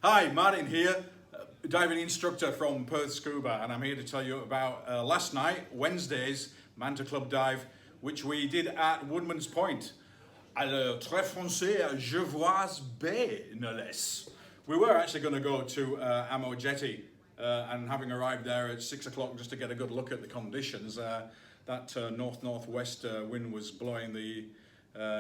Hi, Martin here, diving instructor from Perth Scuba, and I'm here to tell you about last night, Wednesday's Manta Club dive, which we did at Woodman's Point. À le très français, Gevoise Bay, no less. We were actually going to go to Amo Jetty, and having arrived there at 6 o'clock just to get a good look at the conditions, that north-northwest wind was blowing the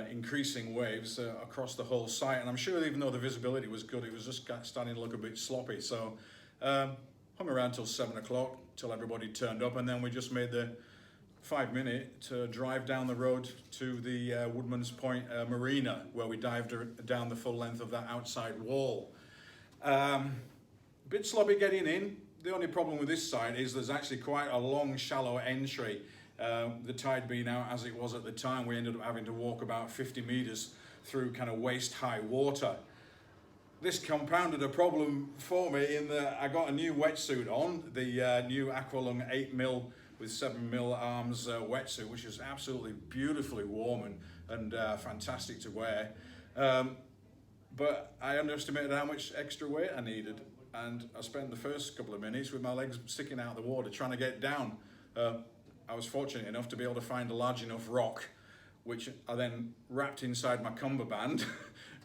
increasing waves across the whole site, and I'm sure even though the visibility was good, it was just starting to look a bit sloppy. So hung around till 7 o'clock till everybody turned up, and then we just made the 5-minute drive down the road to the Woodman's Point Marina, where we dived down the full length of that outside wall. A bit sloppy getting in. The only problem with this side is there's actually quite a long, shallow entry. The tide being out as it was at the time, we ended up having to walk about 50 meters through kind of waist-high water. This compounded a problem for me in that I got a new wetsuit on, the new Aqualung 8mm with 7mm arms wetsuit, which is absolutely beautifully warm and fantastic to wear. But I underestimated how much extra weight I needed, and I spent the first couple of minutes with my legs sticking out of the water trying to get down. I was fortunate enough to be able to find a large enough rock, which I then wrapped inside my cummerbund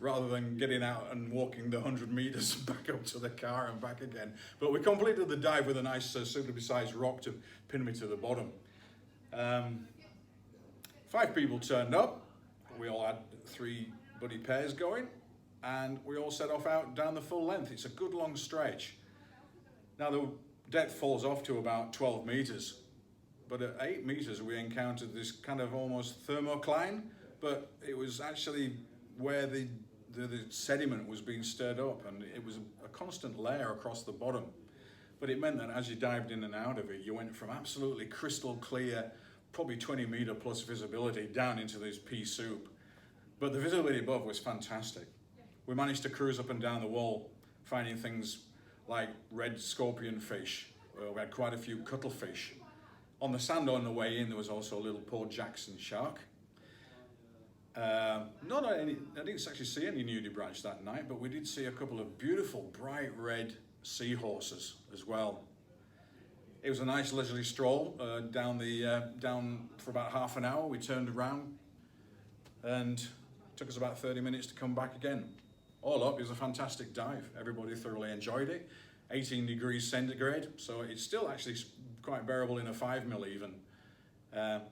rather than getting out and walking the 100 meters back up to the car and back again. But we completed the dive with a nice suitably sized rock to pin me to the bottom. 5 people turned up. We all had 3 buddy pairs going, and we all set off out down the full length. It's a good long stretch. Now the depth falls off to about 12 meters. But at 8 meters, we encountered this kind of almost thermocline, but it was actually where the sediment was being stirred up, and it was a constant layer across the bottom. But it meant that as you dived in and out of it, you went from absolutely crystal clear, probably 20-meter plus visibility down into this pea soup. But the visibility above was fantastic. We managed to cruise up and down the wall, finding things like red scorpion fish. We had quite a few cuttlefish. On the sand on the way in, there was also a little Port Jackson shark. I didn't actually see any nudibranch that night, but we did see a couple of beautiful bright red seahorses as well. It was a nice leisurely stroll down for about half an hour. We turned around and it took us about 30 minutes to come back again. All up, it was a fantastic dive. Everybody thoroughly enjoyed it. 18 degrees centigrade, so it's still actually quite bearable in a 5mm even.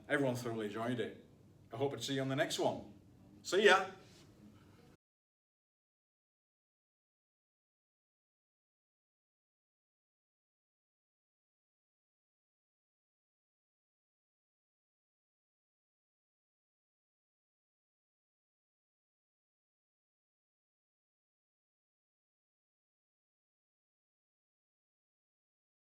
Everyone thoroughly enjoyed it. I hope to see you on the next one. See ya!